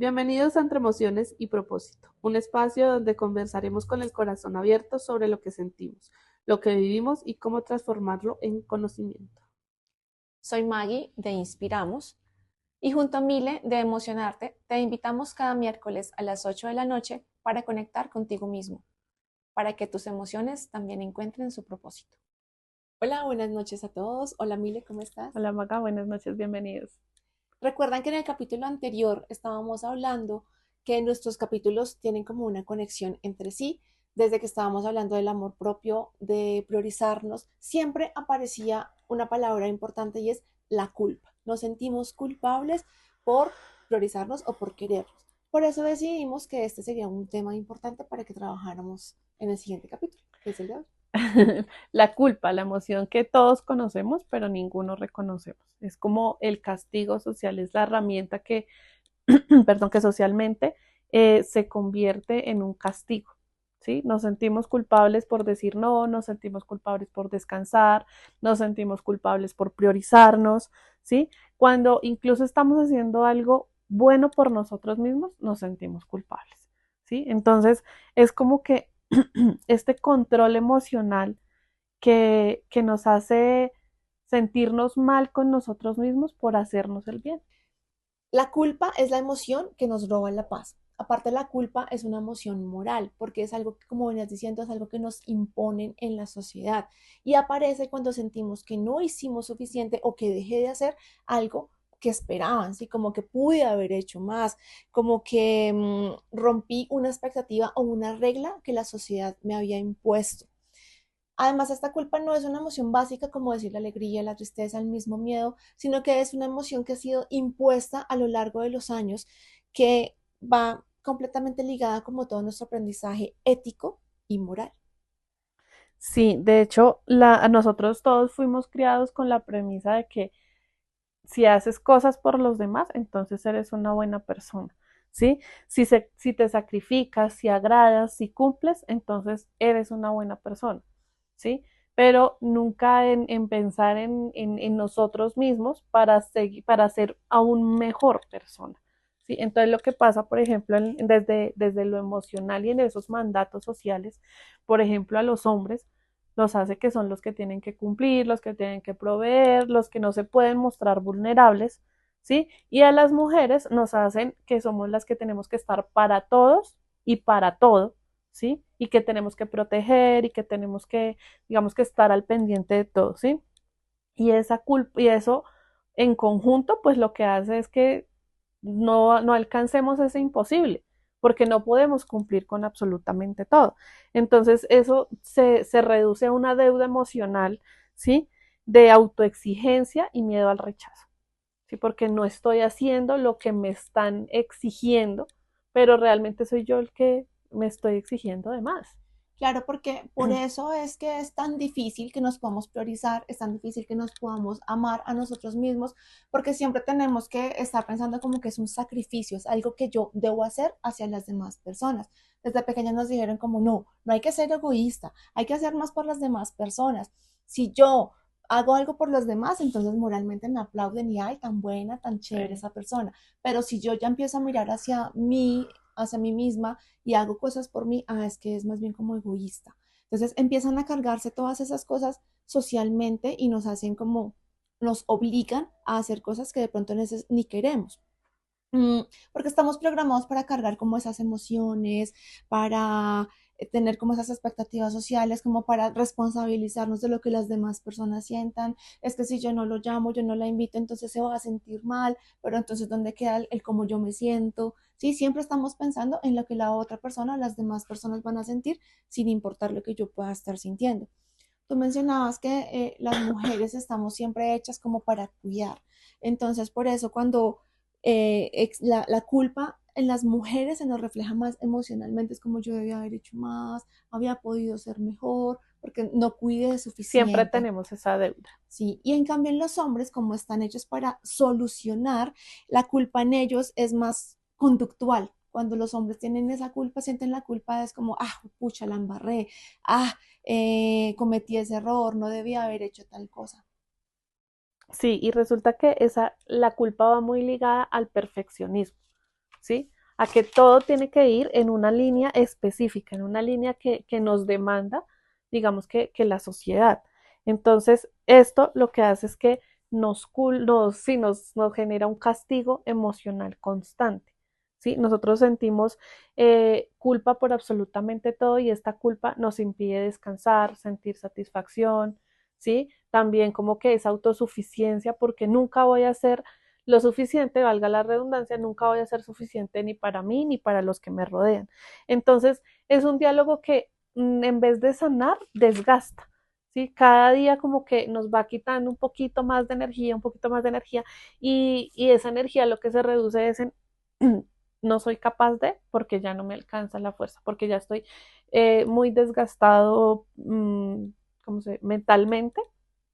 Bienvenidos a Entre Emociones y Propósito, un espacio donde conversaremos con el corazón abierto sobre lo que sentimos, lo que vivimos y cómo transformarlo en conocimiento. Soy Maggie de Inspiramos y junto a Mile de Emocionarte te invitamos cada miércoles a las 8 de la noche para conectar contigo mismo, para que tus emociones también encuentren su propósito. Hola, buenas noches a todos. Hola Mile, ¿cómo estás? Hola Maga, buenas noches, bienvenidos. Recuerdan que en el capítulo anterior estábamos hablando que nuestros capítulos tienen como una conexión entre sí. Desde que estábamos hablando del amor propio, de priorizarnos, siempre aparecía una palabra importante y es la culpa. Nos sentimos culpables por priorizarnos o por querernos. Por eso decidimos que este sería un tema importante para que trabajáramos en el siguiente capítulo, que es el de hoy. La culpa, la emoción que todos conocemos, pero ninguno reconocemos. Es como el castigo social, es la herramienta que, perdón, que socialmente se convierte en un castigo. ¿Sí? Nos sentimos culpables por decir no, nos sentimos culpables por descansar, nos sentimos culpables por priorizarnos, ¿sí? Cuando incluso estamos haciendo algo bueno por nosotros mismos, nos sentimos culpables, ¿sí? Entonces, es como que este control emocional que nos hace sentirnos mal con nosotros mismos por hacernos el bien. La culpa es la emoción que nos roba la paz. Aparte, la culpa es una emoción moral, porque es algo que, como venías diciendo, es algo que nos imponen en la sociedad y aparece cuando sentimos que no hicimos suficiente o que dejé de hacer algo que esperaban, ¿sí? Como que pude haber hecho más, como que rompí una expectativa o una regla que la sociedad me había impuesto. Además, esta culpa no es una emoción básica como decir la alegría, la tristeza, el mismo miedo, sino que es una emoción que ha sido impuesta a lo largo de los años, que va completamente ligada como todo nuestro aprendizaje ético y moral. Sí, de hecho, nosotros todos fuimos criados con la premisa de que si haces cosas por los demás, entonces eres una buena persona, ¿sí? Si te sacrificas, si agradas, si cumples, entonces eres una buena persona, ¿sí? Pero nunca en pensar en nosotros mismos para ser aún mejor persona, ¿sí? Entonces lo que pasa, por ejemplo, desde lo emocional y en esos mandatos sociales, por ejemplo, a los hombres, los hace que son los que tienen que cumplir, los que tienen que proveer, los que no se pueden mostrar vulnerables, ¿sí? Y a las mujeres nos hacen que somos las que tenemos que estar para todos y para todo, ¿sí? Y que tenemos que proteger y que tenemos que, digamos que estar al pendiente de todo, ¿sí? Y esa culpa y eso en conjunto, pues lo que hace es que no alcancemos ese imposible, porque no podemos cumplir con absolutamente todo. Entonces, eso se reduce a una deuda emocional, ¿sí? De autoexigencia y miedo al rechazo, ¿sí? Porque no estoy haciendo lo que me están exigiendo, pero realmente soy yo el que me estoy exigiendo de más. Claro, porque por eso es que es tan difícil que nos podamos priorizar, es tan difícil que nos podamos amar a nosotros mismos, porque siempre tenemos que estar pensando como que es un sacrificio, es algo que yo debo hacer hacia las demás personas. Desde pequeñas nos dijeron como no, no hay que ser egoísta, hay que hacer más por las demás personas. Si yo hago algo por los demás, entonces moralmente me aplauden y ay, tan buena, tan chévere Sí. esa persona. Pero si yo ya empiezo a mirar hacia mí misma, y hago cosas por mí, es que es más bien como egoísta. Entonces empiezan a cargarse todas esas cosas socialmente y nos hacen como, nos obligan a hacer cosas que de pronto ni queremos. Mm, Porque estamos programados para cargar como esas emociones, para tener como esas expectativas sociales, como para responsabilizarnos de lo que las demás personas sientan. Es que si yo no lo llamo, yo no la invito, entonces se va a sentir mal, pero entonces ¿dónde queda el cómo yo me siento? Sí, siempre estamos pensando en lo que la otra persona, las demás personas van a sentir, sin importar lo que yo pueda estar sintiendo. Tú mencionabas que las mujeres estamos siempre hechas como para cuidar. Entonces, por eso cuando la culpa en las mujeres se nos refleja más emocionalmente, es como yo debía haber hecho más, había podido ser mejor, porque no cuide Siempre suficiente. tenemos esa deuda. Sí, y en cambio en los hombres, como están hechos para solucionar, la culpa en ellos es más conductual. Cuando los hombres tienen esa culpa, sienten la culpa, es como, pucha, la embarré, cometí ese error, no debía haber hecho tal cosa. Sí, y resulta que la culpa va muy ligada al perfeccionismo. ¿sí? A que todo tiene que ir en una línea específica, en una línea que nos demanda, digamos que la sociedad. Entonces, esto lo que hace es que sí, nos genera un castigo emocional constante. ¿Sí? Nosotros sentimos culpa por absolutamente todo y esta culpa nos impide descansar, sentir satisfacción, ¿sí? También como que es autosuficiencia porque nunca voy a ser lo suficiente, valga la redundancia, nunca voy a ser suficiente ni para mí ni para los que me rodean. Entonces, es un diálogo que en vez de sanar, desgasta. ¿Sí? Cada día como que nos va quitando un poquito más de energía, un poquito más de energía, y esa energía lo que se reduce es en no soy capaz de, porque ya no me alcanza la fuerza, porque ya estoy muy desgastado, mentalmente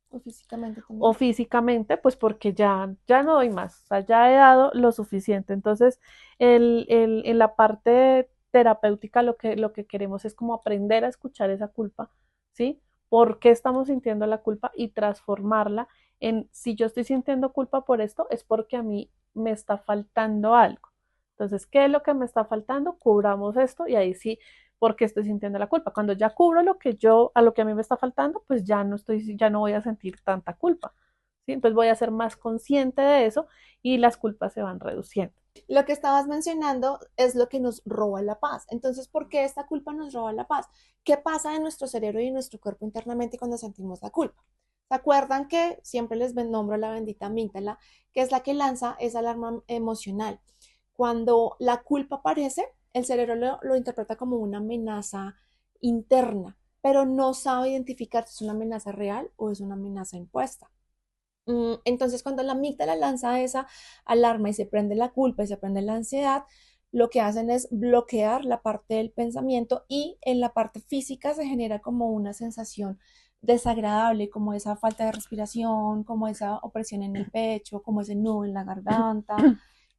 O físicamente o también. físicamente, pues porque ya no doy más, o sea, ya he dado lo suficiente. Entonces, en la parte terapéutica lo que queremos es como aprender a escuchar esa culpa, ¿sí? ¿Por qué estamos sintiendo la culpa y transformarla en, si yo estoy sintiendo culpa por esto, es porque a mí me está faltando algo? Entonces, ¿qué es lo que me está faltando? Cubramos esto y ahí sí, porque estoy sintiendo la culpa. Cuando ya cubro a lo que a mí me está faltando, pues ya no voy a sentir tanta culpa. ¿Sí? Entonces voy a ser más consciente de eso y las culpas se van reduciendo. Lo que estabas mencionando es lo que nos roba la paz. Entonces, ¿por qué esta culpa nos roba la paz? ¿Qué pasa en nuestro cerebro y en nuestro cuerpo internamente cuando sentimos la culpa? ¿Se acuerdan que siempre les nombro la bendita amígdala, que es la que lanza esa alarma emocional? Cuando la culpa aparece, el cerebro lo interpreta como una amenaza interna, pero no sabe identificar si es una amenaza real o es una amenaza impuesta. Entonces, cuando la amígdala lanza esa alarma y se prende la culpa y se prende la ansiedad, lo que hacen es bloquear la parte del pensamiento y en la parte física se genera como una sensación desagradable, como esa falta de respiración, como esa opresión en el pecho, como ese nudo en la garganta.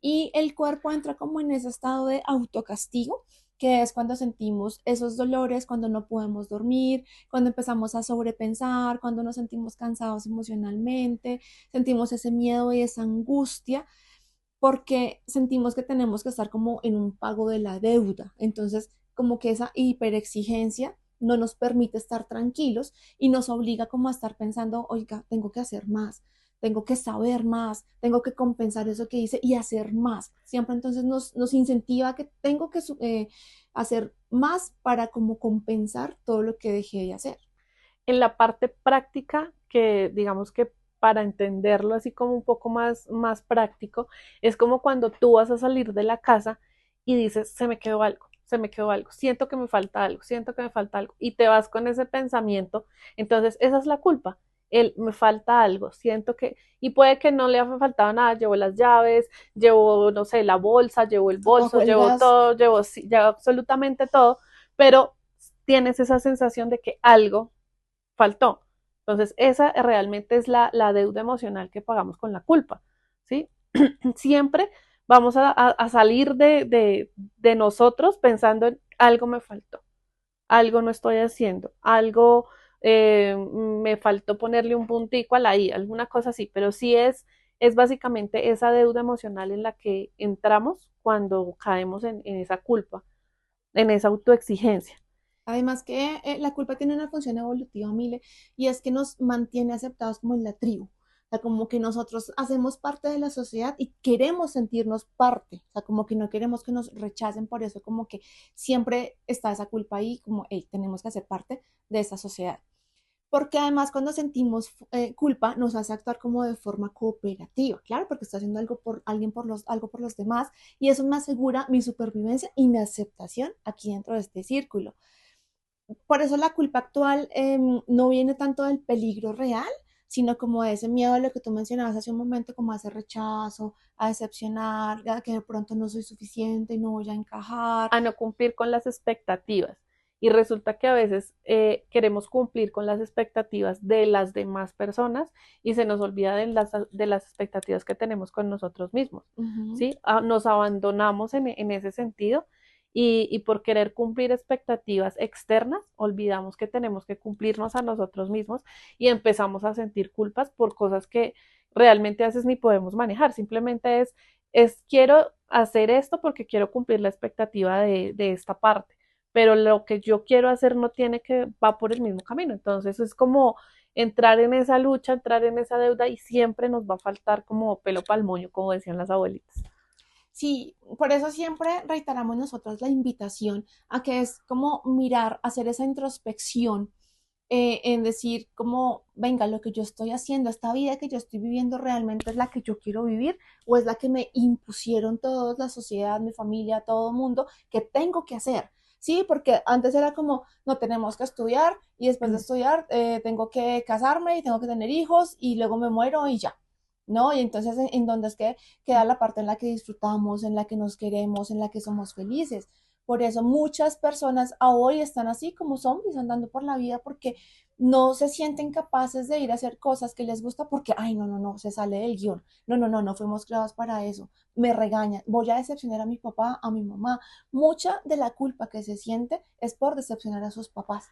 Y el cuerpo entra como en ese estado de autocastigo, que es cuando sentimos esos dolores, cuando no podemos dormir, cuando empezamos a sobrepensar, cuando nos sentimos cansados emocionalmente, sentimos ese miedo y esa angustia, porque sentimos que tenemos que estar como en un pago de la deuda. Entonces, como que esa hiperexigencia no nos permite estar tranquilos y nos obliga como a estar pensando, oiga, tengo que hacer más, tengo que saber más, tengo que compensar eso que hice y hacer más. Siempre entonces nos incentiva que tengo que hacer más para como compensar todo lo que dejé de hacer. En la parte práctica, que digamos que para entenderlo así como un poco más práctico, es como cuando tú vas a salir de la casa y dices, se me quedó algo, siento que me falta algo, siento que me falta algo, y te vas con ese pensamiento, entonces esa es la culpa, el me falta algo, siento que, y puede que no le haya faltado nada, llevo las llaves, llevo, no sé, la bolsa, llevo el bolso, Apago el llevo gas. todo, llevo absolutamente todo, pero tienes esa sensación de que algo faltó. Entonces, esa realmente es la deuda emocional que pagamos con la culpa, ¿sí? Siempre vamos a salir de nosotros pensando en algo me faltó, algo no estoy haciendo, algo me faltó ponerle un puntico a la I, alguna cosa así, pero sí es básicamente esa deuda emocional en la que entramos cuando caemos en esa culpa, en esa autoexigencia. Además que la culpa tiene una función evolutiva, Mile, y es que nos mantiene aceptados como en la tribu. O sea, como que nosotros hacemos parte de la sociedad y queremos sentirnos parte. O sea, como que no queremos que nos rechacen por eso, como que siempre está esa culpa ahí, como, hey, tenemos que hacer parte de esta sociedad. Porque además cuando sentimos culpa nos hace actuar como de forma cooperativa, claro, porque estoy haciendo algo por alguien, algo por los demás, y eso me asegura mi supervivencia y mi aceptación aquí dentro de este círculo. Por eso la culpa actual no viene tanto del peligro real, sino como de ese miedo a lo que tú mencionabas hace un momento, como a ese rechazo, a decepcionar, a que de pronto no soy suficiente y no voy a encajar. A no cumplir con las expectativas. Y resulta que a veces queremos cumplir con las expectativas de las demás personas y se nos olvida de las expectativas que tenemos con nosotros mismos. Uh -huh. ¿Sí? Nos abandonamos en ese sentido y por querer cumplir expectativas externas, olvidamos que tenemos que cumplirnos a nosotros mismos y empezamos a sentir culpas por cosas que realmente a veces ni podemos manejar. Simplemente es es quiero hacer esto porque quiero cumplir la expectativa de esta parte, pero lo que yo quiero hacer no tiene que, va por el mismo camino. Entonces es como entrar en esa lucha, entrar en esa deuda y siempre nos va a faltar como pelo pa'l moño, como decían las abuelitas. Sí, por eso siempre reiteramos nosotros la invitación a que es como mirar, hacer esa introspección, en decir como, venga, lo que yo estoy haciendo, esta vida que yo estoy viviendo realmente es la que yo quiero vivir o es la que me impusieron todos, la sociedad, mi familia, todo el mundo, que tengo que hacer. Sí, porque antes era como, no tenemos que estudiar y después de Mm. estudiar tengo que casarme y tengo que tener hijos y luego me muero y ya. ¿No? Y entonces, ¿en dónde es que queda la parte en la que disfrutamos, en la que nos queremos, en la que somos felices? Por eso muchas personas a hoy están así como zombies andando por la vida porque no se sienten capaces de ir a hacer cosas que les gusta porque, ay, no, no, no, se sale del guión. No, no, no, no fuimos creados para eso. Me regañan. Voy a decepcionar a mi papá, a mi mamá. Mucha de la culpa que se siente es por decepcionar a sus papás.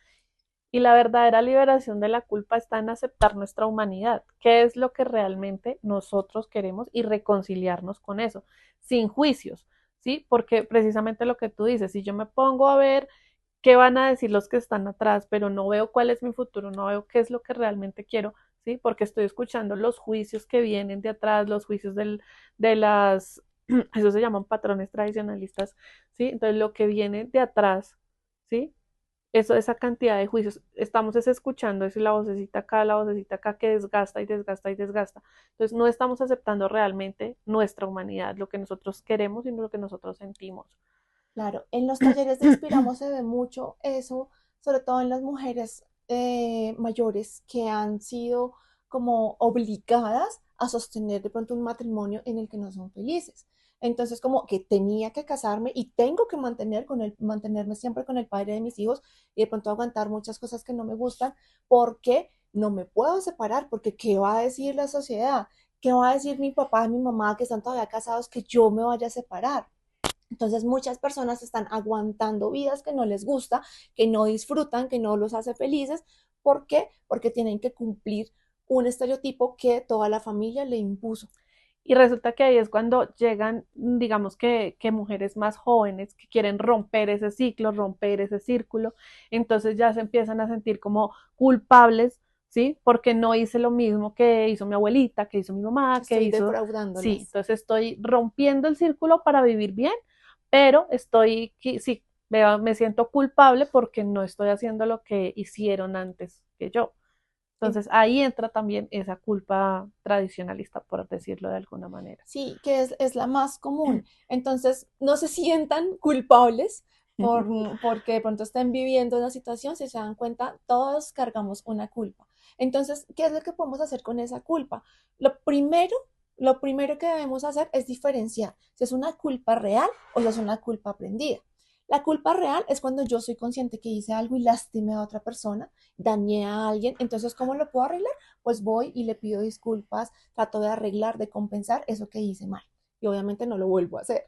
Y la verdadera liberación de la culpa está en aceptar nuestra humanidad, qué es lo que realmente nosotros queremos y reconciliarnos con eso, sin juicios, ¿sí? Porque precisamente lo que tú dices, si yo me pongo a ver qué van a decir los que están atrás, pero no veo cuál es mi futuro, no veo qué es lo que realmente quiero, ¿sí? Porque estoy escuchando los juicios que vienen de atrás, los juicios de las, eso se llaman patrones tradicionalistas, ¿sí? Entonces lo que viene de atrás, ¿sí? Eso, esa cantidad de juicios, estamos es escuchando, es la vocecita acá que desgasta y desgasta y desgasta. Entonces no estamos aceptando realmente nuestra humanidad, lo que nosotros queremos y lo que nosotros sentimos. Claro, en los talleres de Inspiramos se ve mucho eso, sobre todo en las mujeres mayores que han sido como obligadas a sostener de pronto un matrimonio en el que no son felices. Entonces, como que tenía que casarme y tengo que mantenerme siempre con el padre de mis hijos y de pronto aguantar muchas cosas que no me gustan porque no me puedo separar, porque ¿qué va a decir la sociedad? ¿Qué va a decir mi papá y mi mamá que están todavía casados que yo me vaya a separar? Entonces muchas personas están aguantando vidas que no les gusta, que no disfrutan, que no los hace felices. ¿Por qué? Porque tienen que cumplir un estereotipo que toda la familia le impuso. Y resulta que ahí es cuando llegan, digamos que mujeres más jóvenes que quieren romper ese ciclo, romper ese círculo, entonces ya se empiezan a sentir como culpables, ¿sí? Porque no hice lo mismo que hizo mi abuelita, que hizo mi mamá, que Estoy hizo, sí, defraudándolas. entonces estoy rompiendo el círculo para vivir bien, pero estoy, sí, me siento culpable porque no estoy haciendo lo que hicieron antes que yo. Entonces ahí entra también esa culpa tradicionalista, por decirlo de alguna manera. Sí, que es la más común. Entonces, no se sientan culpables porque de pronto estén viviendo una situación, si se dan cuenta, todos cargamos una culpa. Entonces, ¿qué es lo que podemos hacer con esa culpa? Lo primero, lo primero que debemos hacer es diferenciar si es una culpa real o si es una culpa aprendida. La culpa real es cuando yo soy consciente que hice algo y lastimé a otra persona, dañé a alguien. Entonces, ¿cómo lo puedo arreglar? Pues voy y le pido disculpas, trato de arreglar, de compensar eso que hice mal. Y obviamente no lo vuelvo a hacer.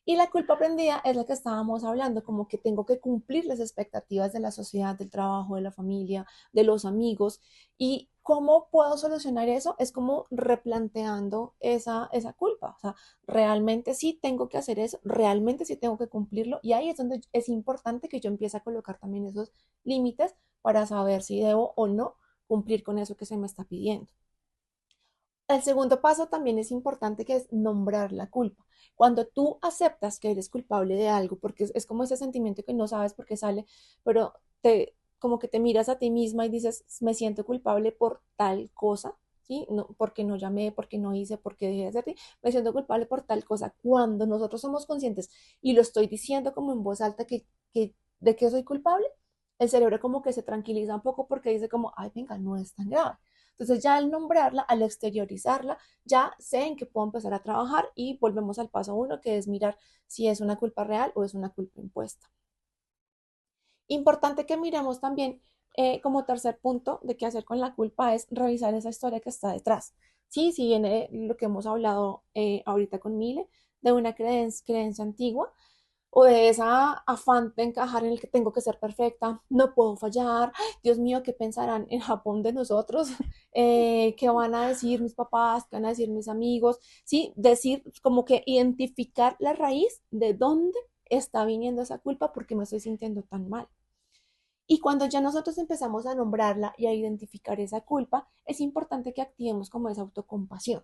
Y la culpa aprendida es la que estábamos hablando, como que tengo que cumplir las expectativas de la sociedad, del trabajo, de la familia, de los amigos. ¿Y cómo puedo solucionar eso? Es como replanteando esa culpa. O sea, realmente sí tengo que hacer eso, realmente sí tengo que cumplirlo. Y ahí es donde es importante que yo empiece a colocar también esos límites para saber si debo o no cumplir con eso que se me está pidiendo. El segundo paso también es importante, que es nombrar la culpa. Cuando tú aceptas que eres culpable de algo, porque es como ese sentimiento que no sabes por qué sale, pero como que te miras a ti misma y dices, me siento culpable por tal cosa, ¿sí? No, porque no llamé, porque no hice, porque dejé de hacer, me siento culpable por tal cosa. Cuando nosotros somos conscientes y lo estoy diciendo como en voz alta de que soy culpable, el cerebro como que se tranquiliza un poco porque dice como, ay, venga, no es tan grave. Entonces ya al nombrarla, al exteriorizarla, ya sé en qué puedo empezar a trabajar y volvemos al paso uno, que es mirar si es una culpa real o es una culpa impuesta. Importante que miremos también, como tercer punto de qué hacer con la culpa, es revisar esa historia que está detrás. Sí, si viene lo que hemos hablado ahorita con Mile, de una creencia antigua, o de esa afán de encajar en el que tengo que ser perfecta, no puedo fallar, ¡ay, Dios mío, ¿qué pensarán en Japón de nosotros? ¿Qué van a decir mis papás? ¿Qué van a decir mis amigos? Sí, decir como que identificar la raíz de dónde está viniendo esa culpa porque me estoy sintiendo tan mal. Y cuando ya nosotros empezamos a nombrarla y a identificar esa culpa, es importante que activemos como esa autocompasión.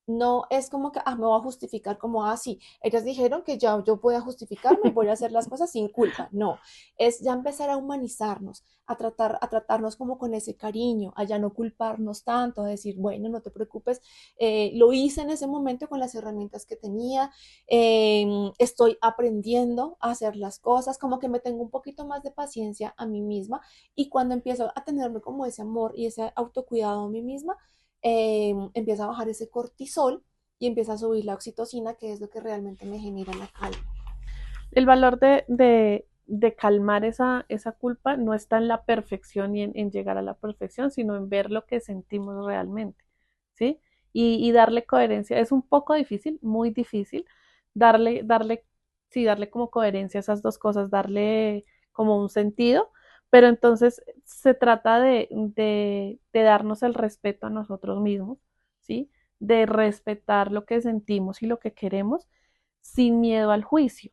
No es como que, me voy a justificar como, sí, ellas dijeron que ya yo voy a justificarme y voy a hacer las cosas sin culpa. No, es ya empezar a humanizarnos, a tratarnos como con ese cariño, a ya no culparnos tanto, a decir, bueno, no te preocupes, lo hice en ese momento con las herramientas que tenía, estoy aprendiendo a hacer las cosas, como que me tengo un poquito más de paciencia a mí misma y cuando empiezo a tenerme como ese amor y ese autocuidado a mí misma, empieza a bajar ese cortisol y empieza a subir la oxitocina, que es lo que realmente me genera la calma. El valor de calmar esa culpa no está en la perfección y en llegar a la perfección, sino en ver lo que sentimos realmente, ¿sí? Y darle coherencia. Es un poco difícil, muy difícil, sí, darle como coherencia a esas dos cosas, darle como un sentido, pero entonces se trata de darnos el respeto a nosotros mismos, ¿sí? De respetar lo que sentimos y lo que queremos sin miedo al juicio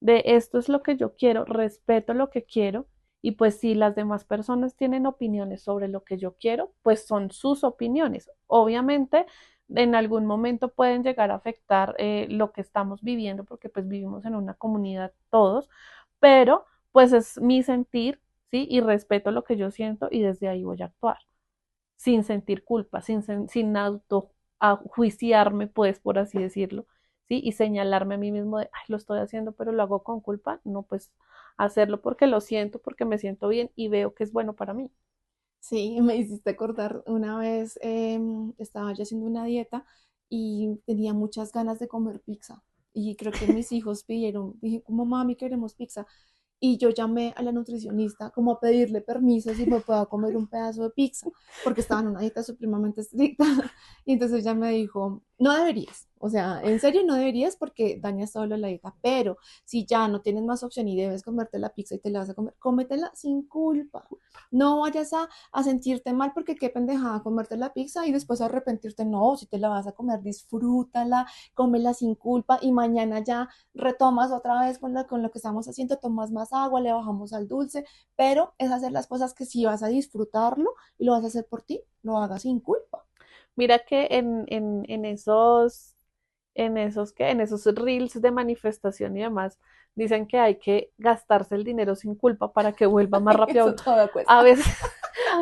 de esto es lo que yo quiero, respeto lo que quiero y pues si las demás personas tienen opiniones sobre lo que yo quiero, pues son sus opiniones. Obviamente, en algún momento pueden llegar a afectar lo que estamos viviendo porque pues vivimos en una comunidad todos, pero pues es mi sentir, ¿sí? Y respeto lo que yo siento y desde ahí voy a actuar, sin sentir culpa, sin autojuiciarme, pues, por así decirlo, ¿sí? Y señalarme a mí mismo de, ay, lo estoy haciendo, pero lo hago con culpa, no, pues, hacerlo porque lo siento, porque me siento bien y veo que es bueno para mí. Sí, me hiciste acordar una vez, estaba yo haciendo una dieta y tenía muchas ganas de comer pizza. Y creo que mis hijos pidieron, dije, como mami, queremos pizza. Y yo llamé a la nutricionista como a pedirle permiso si me puedo comer un pedazo de pizza, porque estaba en una dieta supremamente estricta. Y entonces ella me dijo, no deberías, o sea, en serio no deberías porque dañas todo lo de la dieta, pero si ya no tienes más opción y debes comerte la pizza y te la vas a comer, cómetela sin culpa. No vayas a sentirte mal porque qué pendejada comerte la pizza y después arrepentirte. No, si te la vas a comer, disfrútala, cómela sin culpa y mañana ya retomas otra vez con lo que estamos haciendo, tomas más agua, le bajamos al dulce, pero es hacer las cosas que si vas a disfrutarlo y lo vas a hacer por ti, lo hagas sin culpa. Mira que en esos reels de manifestación y demás, dicen que hay que gastarse el dinero sin culpa para que vuelva más rápido. Eso todo A cuesta. veces,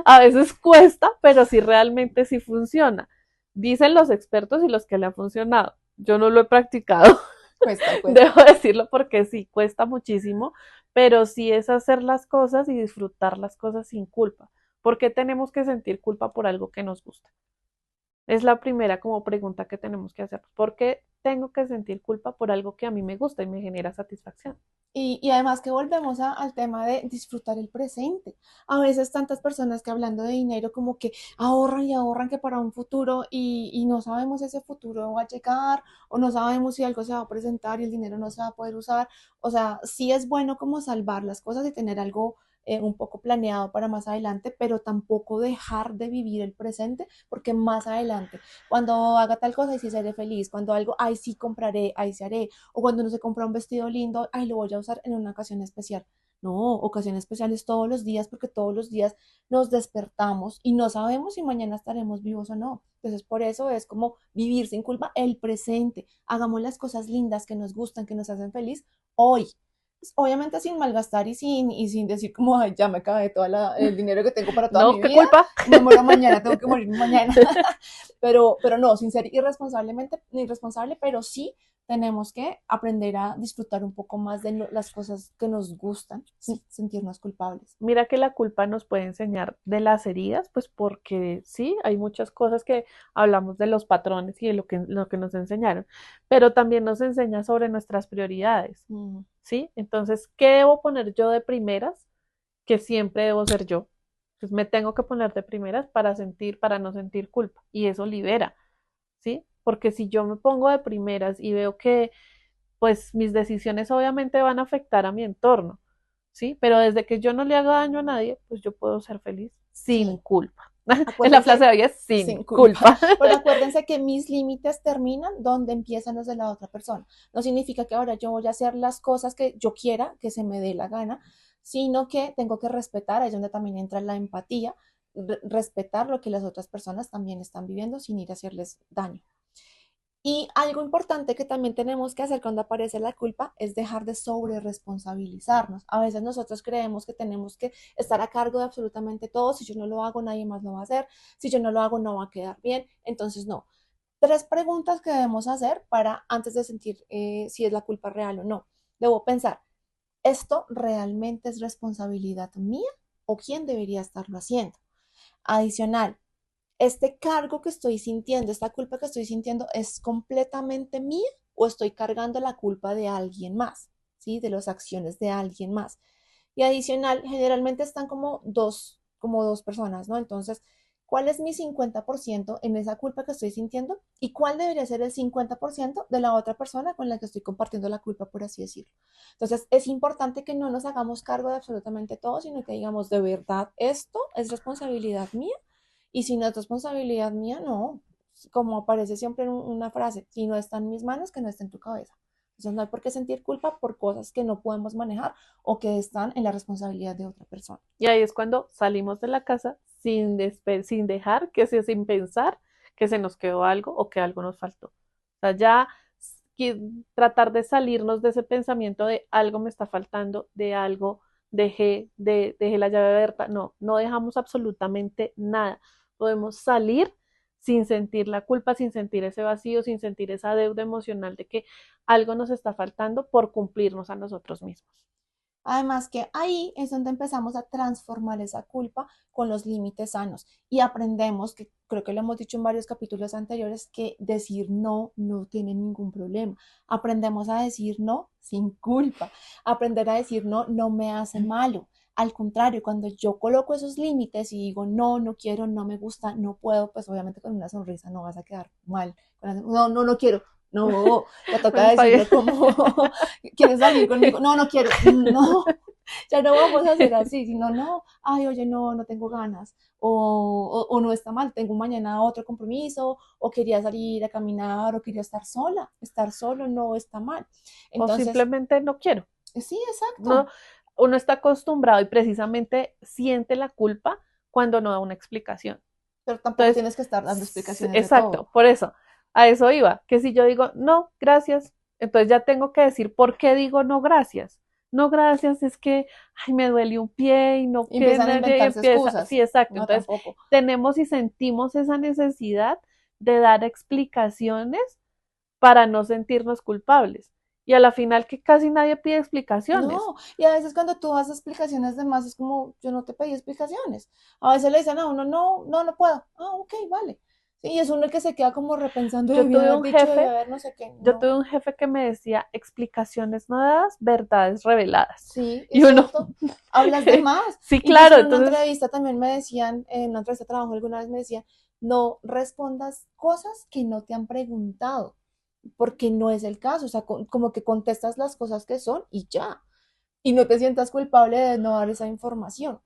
a veces cuesta, pero sí realmente sí funciona. Dicen los expertos y los que le ha funcionado. Yo no lo he practicado, Cuesta, debo cuesta. decirlo porque sí, cuesta muchísimo, pero sí es hacer las cosas y disfrutar las cosas sin culpa. ¿Por qué tenemos que sentir culpa por algo que nos gusta? Es la primera como pregunta que tenemos que hacer. ¿Por qué tengo que sentir culpa por algo que a mí me gusta y me genera satisfacción? Y además que volvemos al tema de disfrutar el presente. A veces tantas personas que hablando de dinero como que ahorran y ahorran que para un futuro y no sabemos si ese futuro va a llegar o no sabemos si algo se va a presentar y el dinero no se va a poder usar. O sea, sí es bueno como salvar las cosas y tener algo un poco planeado para más adelante, pero tampoco dejar de vivir el presente porque más adelante, cuando haga tal cosa, ahí sí seré feliz, cuando algo, ahí sí compraré, ahí sí haré, o cuando uno se compra un vestido lindo, ay, lo voy a usar en una ocasión especial. No, ocasiones especiales todos los días porque todos los días nos despertamos y no sabemos si mañana estaremos vivos o no. Entonces, por eso es como vivir sin culpa el presente. Hagamos las cosas lindas que nos gustan, que nos hacen feliz hoy. Pues, obviamente sin malgastar y sin decir como, ay, ya me acabé todo el dinero que tengo para toda No, mi ¿qué vida, culpa? me muero mañana, tengo que morir mañana. Pero no, sin ser irresponsable, pero sí tenemos que aprender a disfrutar un poco más de las cosas que nos gustan sin sentirnos culpables. Mira que la culpa nos puede enseñar de las heridas, pues porque sí, hay muchas cosas que hablamos de los patrones y de lo que nos enseñaron, pero también nos enseña sobre nuestras prioridades, Mm. ¿sí? Entonces, ¿qué debo poner yo de primeras? Que siempre debo ser yo. Entonces me tengo que poner de primeras para no sentir culpa y eso libera, ¿sí? Porque si yo me pongo de primeras y veo que pues mis decisiones obviamente van a afectar a mi entorno, ¿sí? Pero desde que yo no le haga daño a nadie, pues yo puedo ser feliz sin Sí, culpa. En la frase acuérdense, de hoy es sin sin culpa, culpa. pero acuérdense que mis límites terminan donde empiezan los de la otra persona. No significa que ahora yo voy a hacer las cosas que yo quiera, que se me dé la gana, sino que tengo que respetar, ahí es donde también entra la empatía, respetar lo que las otras personas también están viviendo sin ir a hacerles daño. Y algo importante que también tenemos que hacer cuando aparece la culpa es dejar de sobre responsabilizarnos. A veces nosotros creemos que tenemos que estar a cargo de absolutamente todo. Si yo no lo hago, nadie más lo va a hacer. Si yo no lo hago, no va a quedar bien. Entonces, no. Tres preguntas que debemos hacer para antes de sentir si es la culpa real o no. Debo pensar, ¿esto realmente es responsabilidad mía o quién debería estarlo haciendo? Adicional, este cargo que estoy sintiendo, esta culpa que estoy sintiendo, ¿es completamente mía o estoy cargando la culpa de alguien más? ¿Sí? De las acciones de alguien más. Y adicional, generalmente están como dos personas, ¿no? Entonces, ¿cuál es mi 50% en esa culpa que estoy sintiendo? ¿Y cuál debería ser el 50% de la otra persona con la que estoy compartiendo la culpa, por así decirlo? Entonces, es importante que no nos hagamos cargo de absolutamente todo, sino que digamos, ¿de verdad esto es responsabilidad mía? Y si no es responsabilidad mía, no. Como aparece siempre en una frase, si no está en mis manos, que no esté en tu cabeza. Entonces no hay por qué sentir culpa por cosas que no podemos manejar o que están en la responsabilidad de otra persona. Y ahí es cuando salimos de la casa sin dejar, sin pensar que se nos quedó algo o que algo nos faltó. O sea, ya tratar de salirnos de ese pensamiento de algo me está faltando, de algo dejé la llave abierta. No, no dejamos absolutamente nada. Podemos salir sin sentir la culpa, sin sentir ese vacío, sin sentir esa deuda emocional de que algo nos está faltando por cumplirnos a nosotros mismos. Además que ahí es donde empezamos a transformar esa culpa con los límites sanos y aprendemos, que creo que lo hemos dicho en varios capítulos anteriores, que decir no no tiene ningún problema. Aprendemos a decir no sin culpa. Aprender a decir no no me hace malo. Al contrario, cuando yo coloco esos límites y digo no, no quiero, no me gusta, no puedo, pues obviamente con una sonrisa no vas a quedar mal. No, no, no quiero. No, te toca Está bien. decirlo como, ¿quieres salir conmigo? No, no quiero. No, ya no vamos a hacer así, sino no, ay, oye, no, no tengo ganas. O no está mal, tengo mañana otro compromiso, o quería salir a caminar, o quería estar sola. Estar solo no está mal. O Entonces, simplemente no quiero. sí, No, exacto. uno está acostumbrado y precisamente siente la culpa cuando no da una explicación. Pero tampoco Entonces, tienes que estar dando explicaciones de exacto, todo. por eso, a eso iba, que si yo digo no, gracias, entonces ya tengo que decir por qué digo no, gracias. No, gracias, es que ay, me duele un pie y no Y que empiezan a nadie inventarse empieza. excusas. Sí, exacto. No, Entonces, tampoco. tenemos y sentimos esa necesidad de dar explicaciones para no sentirnos culpables. Y a la final que casi nadie pide explicaciones. No, y a veces cuando tú das explicaciones de más es como, yo no te pedí explicaciones. A veces le dicen a uno, no, no, no puedo. Ah, ok, vale. Sí, y es uno el que se queda como repensando, Yo debía tuve haber un dicho, debía jefe, haber no sé qué. yo tuve No, un jefe que me decía explicaciones no dadas, verdades reveladas. sí, Y es uno, cierto. Hablas de más. sí, Incluso claro, en una entonces entrevista también me decían, en una entrevista de trabajo alguna vez me decían, no respondas cosas que no te han preguntado, porque no es el caso. O sea, como que contestas las cosas que son y ya. Y no te sientas culpable de no dar esa información.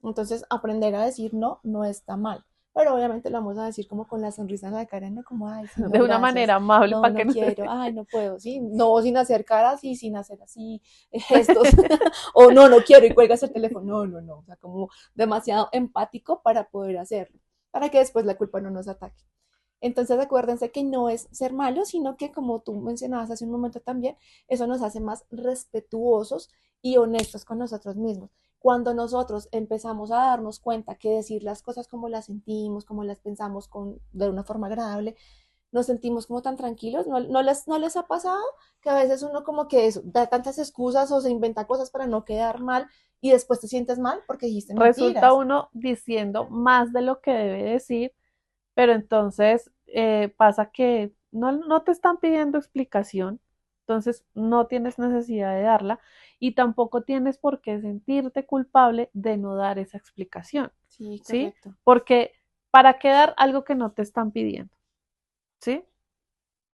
Entonces, aprender a decir no no está mal. Pero obviamente lo vamos a decir como con la sonrisa en la cara, no como, ay, sí, no, de una gracias, manera amable no, para que no no quiero, se... ay, no puedo, sí, no, sin hacer caras y sin hacer así gestos, o no, no quiero y cuelgas el teléfono, no, no, no, o sea, como demasiado empático para poder hacerlo, para que después la culpa no nos ataque. Entonces acuérdense que no es ser malo, sino que como tú mencionabas hace un momento también, eso nos hace más respetuosos y honestos con nosotros mismos. Cuando nosotros empezamos a darnos cuenta que decir las cosas como las sentimos, como las pensamos de una forma agradable, nos sentimos como tan tranquilos. No les ha pasado que a veces uno como que eso, da tantas excusas o se inventa cosas para no quedar mal y después te sientes mal porque dijiste Resulta mentiras? uno diciendo más de lo que debe decir, pero entonces pasa que no te están pidiendo explicación, entonces no tienes necesidad de darla y tampoco tienes por qué sentirte culpable de no dar esa explicación, Sí, ¿sí? correcto. Porque ¿para qué dar algo que no te están pidiendo? ¿Sí?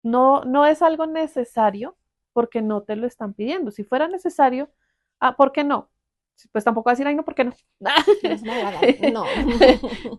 No, no es algo necesario, porque no te lo están pidiendo. Si fuera necesario, ¿por qué no? Pues tampoco va a decir, ay, no, ¿por qué no? No se me da la gana. No.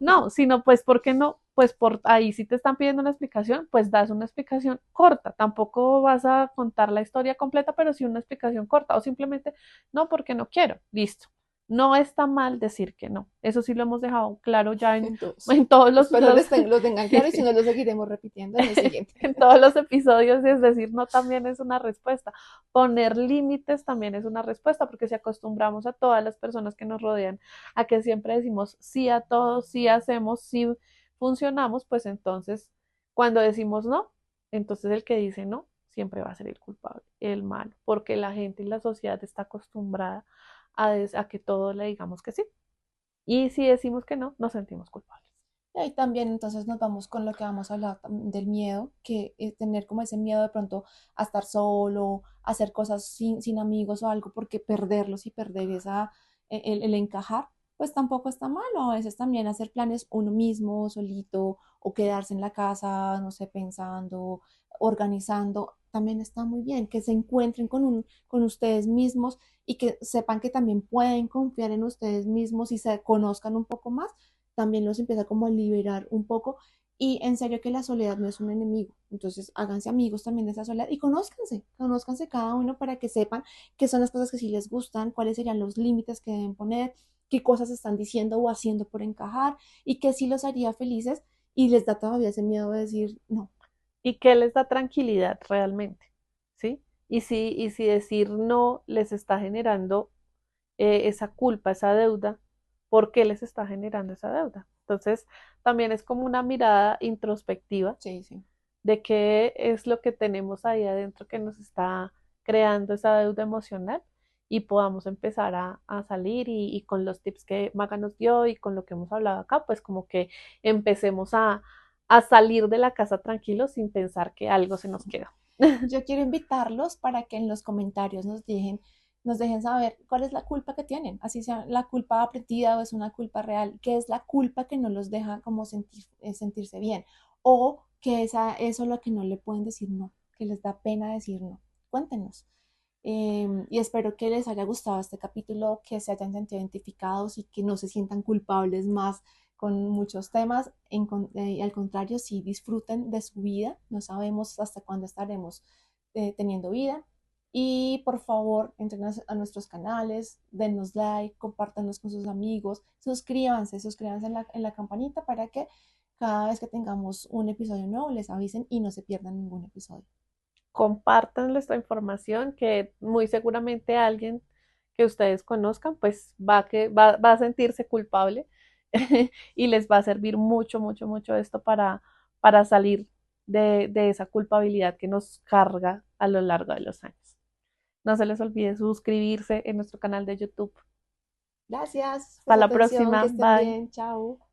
No, sino pues, ¿por qué no? Pues por ahí si te están pidiendo una explicación, pues das una explicación corta. Tampoco vas a contar la historia completa, pero sí una explicación corta. O simplemente, no, porque no quiero. Listo. No está mal decir que no. Eso sí lo hemos dejado claro ya Entonces, en todos espero lo tengan claro y si no lo seguiremos repitiendo en el siguiente. en todos los episodios, es decir, no también es una respuesta. Poner límites también es una respuesta, porque si acostumbramos a todas las personas que nos rodean a que siempre decimos sí a todo, sí hacemos, sí funcionamos, pues entonces cuando decimos no, entonces el que dice no siempre va a ser el culpable, el malo, porque la gente y la sociedad está acostumbrada a que todo le digamos que sí. Y si decimos que no, nos sentimos culpables. Y ahí también entonces nos vamos con lo que vamos a hablar del miedo, que es tener como ese miedo de pronto a estar solo, a hacer cosas sin amigos o algo, porque perderlos y perder el encajar, pues tampoco está malo. A veces también hacer planes uno mismo, solito, o quedarse en la casa, no sé, pensando, organizando, también está muy bien. Que se encuentren con ustedes mismos y que sepan que también pueden confiar en ustedes mismos y se conozcan un poco más también los empieza como a liberar un poco y en serio que la soledad no es un enemigo, entonces háganse amigos también de esa soledad y conózcanse cada uno para que sepan qué son las cosas que sí les gustan, cuáles serían los límites que deben poner, qué cosas están diciendo o haciendo por encajar y qué sí los haría felices y les da todavía ese miedo de decir no. ¿Y qué les da tranquilidad realmente? ¿Sí? Y si decir no les está generando esa culpa, esa deuda, ¿por qué les está generando esa deuda? Entonces, también es como una mirada introspectiva Sí, sí. de qué es lo que tenemos ahí adentro que nos está creando esa deuda emocional y podamos empezar a salir y con los tips que Maga nos dio y con lo que hemos hablado acá, pues como que empecemos a salir de la casa tranquilos sin pensar que algo se nos queda. Yo quiero invitarlos para que en los comentarios nos dejen saber cuál es la culpa que tienen, así sea la culpa aprendida o es una culpa real, qué es la culpa que no los deja como sentirse bien o que eso es lo que no le pueden decir no, que les da pena decir no. Cuéntenos. Y espero que les haya gustado este capítulo, que se hayan sentido identificados y que no se sientan culpables más con muchos temas. Al contrario, si disfruten de su vida, no sabemos hasta cuándo estaremos teniendo vida. Y por favor, entren a nuestros canales, denos like, compártanos con sus amigos, suscríbanse en la campanita para que cada vez que tengamos un episodio nuevo les avisen y no se pierdan ningún episodio. Compartan nuestra información que muy seguramente alguien que ustedes conozcan pues va a sentirse culpable y les va a servir mucho, mucho, mucho esto para salir de esa culpabilidad que nos carga a lo largo de los años. No se les olvide suscribirse en nuestro canal de YouTube. Gracias por Hasta su la atención, que próxima. estén Bye. bien, chao.